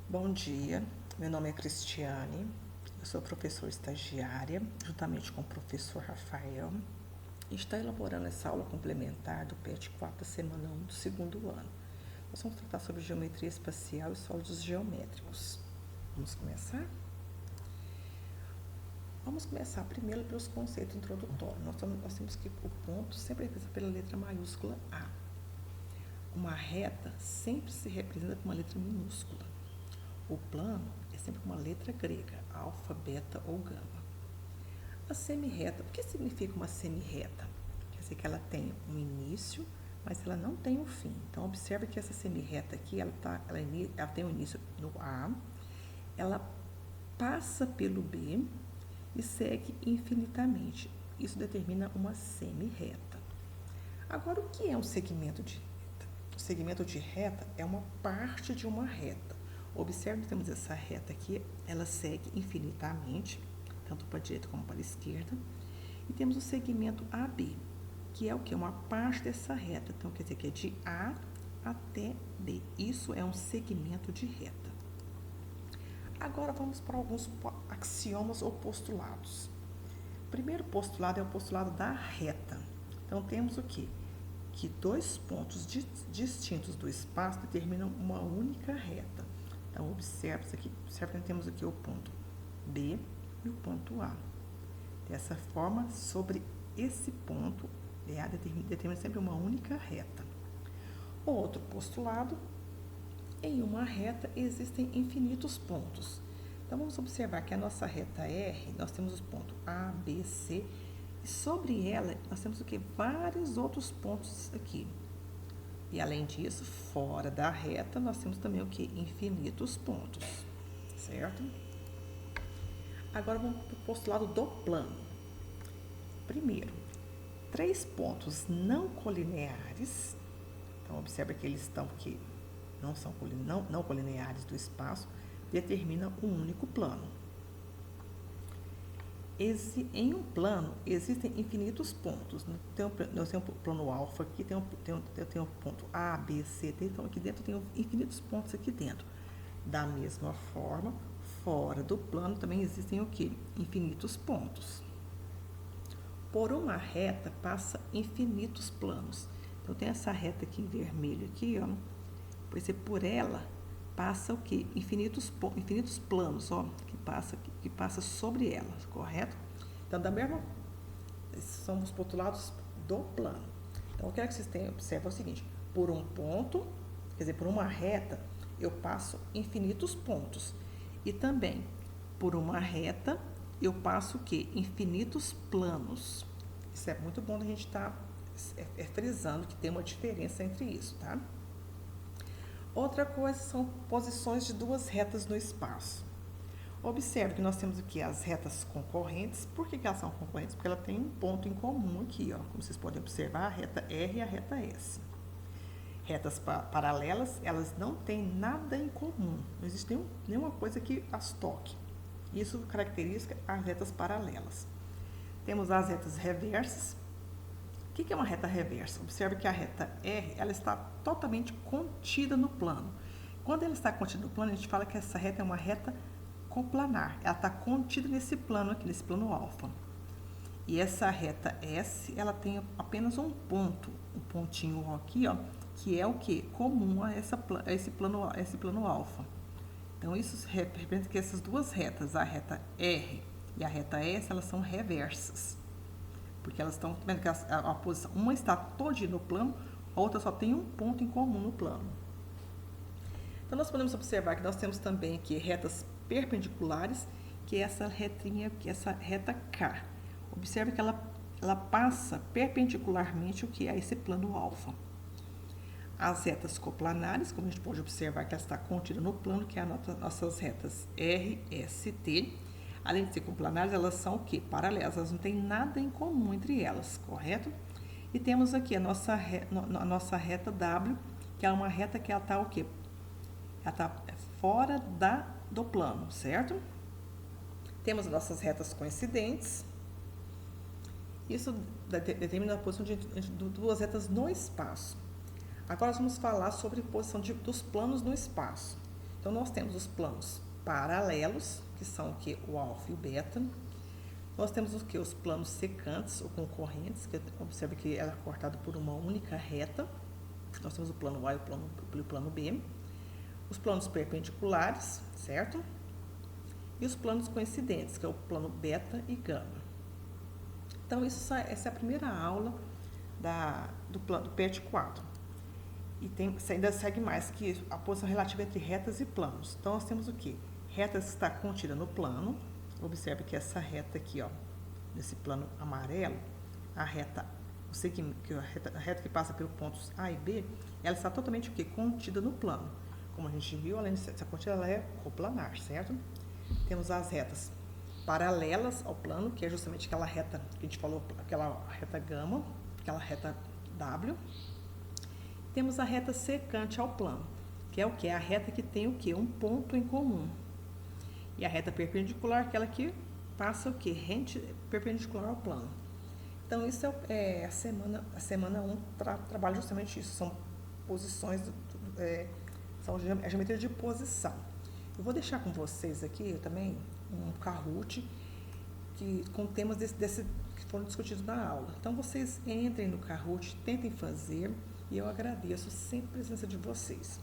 Bom dia, meu nome é Cristiane, eu sou professora estagiária, juntamente com o professor Rafael, e está elaborando essa aula complementar do PET 4 da semana 1 do segundo ano. Nós vamos tratar sobre geometria espacial e sólidos geométricos. Vamos começar? Vamos começar primeiro pelos conceitos introdutórios. Nós temos que o ponto sempre é representado pela letra maiúscula A. Uma reta sempre se representa com uma letra minúscula. O plano é sempre uma letra grega, alfa, beta ou gama. A semirreta, o que significa uma semirreta? Quer dizer que ela tem um início, mas ela não tem um fim. Então, observe que essa semirreta aqui, ela tem um início no A, ela passa pelo B e segue infinitamente. Isso determina uma semirreta. Agora, o que é um segmento de reta? O segmento de reta é uma parte de uma reta. Observe que temos essa reta aqui, ela segue infinitamente, tanto para a direita como para a esquerda. E temos o segmento AB, que é o que? Uma parte dessa reta. Então, quer dizer que é de A até B. Isso é um segmento de reta. Agora, vamos para alguns axiomas ou postulados. O primeiro postulado é o postulado da reta. Então, temos o quê? Que dois pontos distintos do espaço determinam uma única reta. Então, observe que temos aqui o ponto B e o ponto A. Dessa forma, sobre esse ponto, A determina sempre uma única reta. O outro postulado, em uma reta existem infinitos pontos. Então, vamos observar que a nossa reta R, nós temos os pontos A, B, C, e sobre ela nós temos o que? Vários outros pontos aqui. E além disso, fora da reta, nós temos também o que? Infinitos pontos, certo? Agora vamos para o postulado do plano. Primeiro, três pontos não colineares. Então, observa que eles estão aqui, não colineares do espaço, determinam um único plano. Em um plano, existem infinitos pontos. Nós temos o plano alfa aqui, tem o ponto A, B, C, D. Então, aqui dentro tem infinitos pontos aqui dentro. Da mesma forma, fora do plano também existem o quê? Infinitos pontos. Por uma reta passa infinitos planos. Então, tem essa reta aqui em vermelho aqui, ó. Por ela passa o quê? Infinitos planos, ó, que passa sobre ela, correto? Então, da mesma, são os postulados do plano. Então, eu quero que vocês observem o seguinte: por um ponto, quer dizer, por uma reta, eu passo infinitos pontos. E também, por uma reta, eu passo o quê? Infinitos planos. Isso é muito bom a gente estar frisando que tem uma diferença entre isso, tá? Outra coisa são posições de duas retas no espaço. Observe que nós temos aqui as retas concorrentes. Por que elas são concorrentes? Porque ela tem um ponto em comum aqui, ó. Como vocês podem observar, a reta R e a reta S. Retas paralelas, elas não têm nada em comum. Não existe nenhuma coisa que as toque. Isso caracteriza as retas paralelas. Temos as retas reversas. O que é uma reta reversa? Observe que a reta R, ela está totalmente contida no plano. Quando ela está contida no plano, a gente fala que essa reta é uma reta coplanar. Ela está contida nesse plano aqui, nesse plano alfa. E essa reta S, ela tem apenas um ponto, um pontinho aqui, ó, que é o que? Comum a esse plano alfa. Então, isso representa que essas duas retas, a reta R e a reta S, elas são reversas. Porque elas estão vendo que a posição, uma está toda no plano, a outra só tem um ponto em comum no plano. Então, nós podemos observar que nós temos também aqui retas perpendiculares, que é essa retinha, que é essa reta K. Observe que ela passa perpendicularmente o que é esse plano alfa. As retas coplanares, como a gente pode observar que ela está contida no plano, que é as nossas retas R, S, T. Além de ser coplanares, elas são o quê? Paralelas, elas não têm nada em comum entre elas, correto? E temos aqui a nossa reta W, que é uma reta que ela está o quê? Ela está fora do plano, certo? Temos as nossas retas coincidentes. Isso determina a posição de duas retas no espaço. Agora nós vamos falar sobre a posição dos planos no espaço. Então, nós temos os planos paralelos, que são o que? O alfa e o beta. Nós temos o que? Os planos secantes ou concorrentes, que observe que ela é cortada por uma única reta. Nós temos o plano A e o plano B. Os planos perpendiculares, certo? E os planos coincidentes, que é o plano beta e gama. Então, essa é a primeira aula do plano PET 4. E ainda segue mais, que a posição relativa entre retas e planos. Então, nós temos o quê? Reta está contida no plano. Observe que essa reta aqui, ó, nesse plano amarelo, a reta que passa pelos pontos A e B, ela está totalmente o quê? Contida no plano. Como a gente viu, além de ser contida, ela é coplanar, certo? Temos as retas paralelas ao plano, que é justamente aquela reta que a gente falou, aquela reta gama, aquela reta W. Temos a reta secante ao plano, que é o que? A reta que tem o que? Um ponto em comum. E a reta perpendicular, aquela que passa o que? Rente perpendicular ao plano. Então, isso é a semana 1 trabalha justamente isso, são posições, são a geometria de posição. Eu vou deixar com vocês aqui também um Kahoot com temas que foram discutidos na aula. Então, vocês entrem no Kahoot, tentem fazer, e eu agradeço sempre a presença de vocês.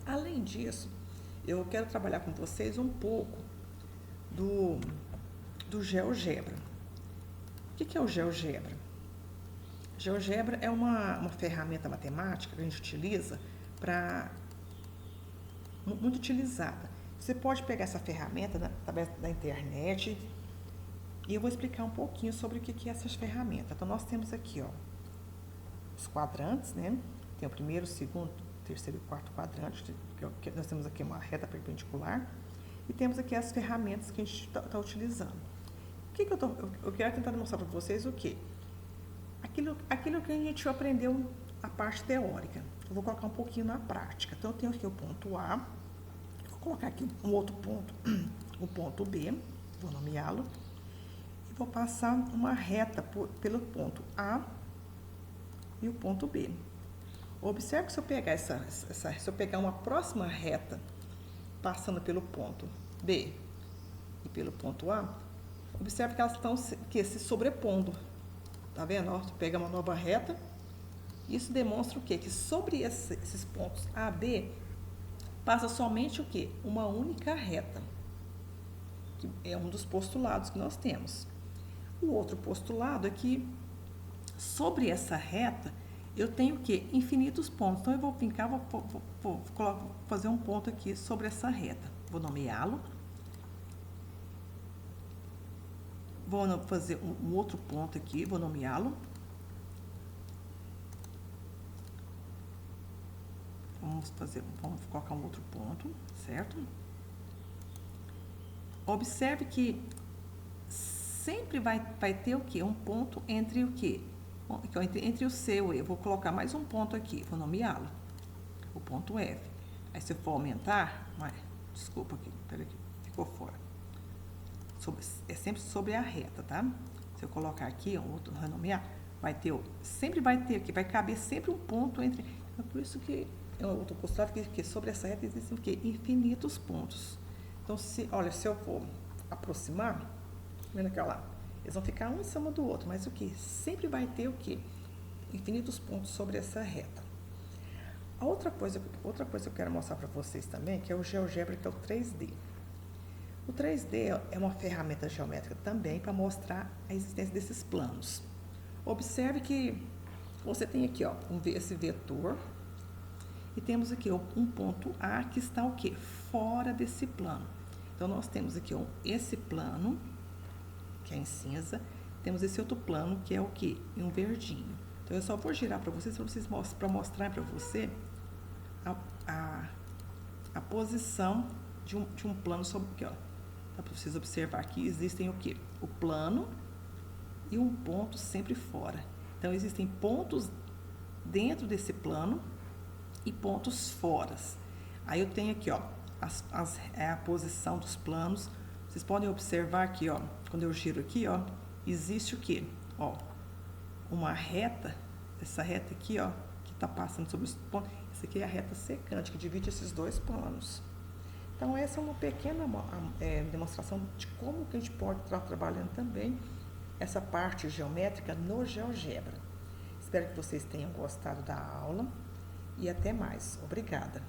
Além disso, eu quero trabalhar com vocês um pouco do GeoGebra. O que é o GeoGebra? GeoGebra é uma ferramenta matemática que a gente utiliza muito utilizada. Você pode pegar essa ferramenta através da internet e eu vou explicar um pouquinho sobre o que é essas ferramentas. Então, nós temos aqui, ó, os quadrantes, né? Tem o primeiro, o segundo, o terceiro e o quarto quadrante, que nós temos aqui uma reta perpendicular, e temos aqui as ferramentas que a gente está utilizando. Eu quero tentar mostrar para vocês o quê? Aquilo que a gente aprendeu a parte teórica. Eu vou colocar um pouquinho na prática. Então, eu tenho aqui o ponto A, vou colocar aqui um outro ponto, o ponto B, vou nomeá-lo, e vou passar uma reta pelo ponto A e o ponto B. Observe que se eu pegar se eu pegar uma próxima reta passando pelo ponto B e pelo ponto A, observe que elas estão se sobrepondo. Tá vendo? Ó, você pega uma nova reta. Isso demonstra o quê? Que sobre esses pontos A e B passa somente o quê? Uma única reta. Que é um dos postulados que nós temos. O outro postulado é que sobre essa reta eu tenho o quê? Infinitos pontos. Então, eu vou fincar, vou fazer um ponto aqui sobre essa reta. Vou nomeá-lo. Vou fazer um outro ponto aqui, vou nomeá-lo. Vamos colocar um outro ponto, certo? Observe que sempre vai ter o quê? Um ponto entre o quê? Entre o C e o E. Eu vou colocar mais um ponto aqui, vou nomeá-lo. O ponto F. Aí, se eu for aumentar, desculpa aqui, peraí, ficou fora. É sempre sobre a reta, tá? Se eu colocar aqui, outro renomear, sempre vai ter aqui, vai caber sempre um ponto entre. É por isso que é outro postulado que sobre essa reta existem o quê? Infinitos pontos. Então, se eu for aproximar, vendo aqui, ó lá, eles vão ficar um em cima do outro, mas o que? Sempre vai ter o quê? Infinitos pontos sobre essa reta. Outra coisa que eu quero mostrar para vocês também, que é o GeoGebra, que é o 3D. O 3D é uma ferramenta geométrica também para mostrar a existência desses planos. Observe que você tem aqui, ó, esse vetor e temos aqui um ponto A que está o quê? Fora desse plano. Então, nós temos aqui esse plano, que é em cinza, temos esse outro plano, que é o quê? Em um verdinho. Então, eu só vou girar para vocês para mostrar para você a posição de um plano sobre aqui, ó. Dá para vocês observar que existem o quê? O plano e um ponto sempre fora. Então, existem pontos dentro desse plano e pontos fora. Aí eu tenho aqui, ó, a posição dos planos. Vocês podem observar aqui, ó, quando eu giro aqui, ó, existe o quê? Ó, uma reta, essa reta aqui, ó, que está passando sobre os pontos. Essa aqui é a reta secante, que divide esses dois planos. Então, essa é uma pequena demonstração de como que a gente pode estar trabalhando também essa parte geométrica no GeoGebra. Espero que vocês tenham gostado da aula e até mais. Obrigada!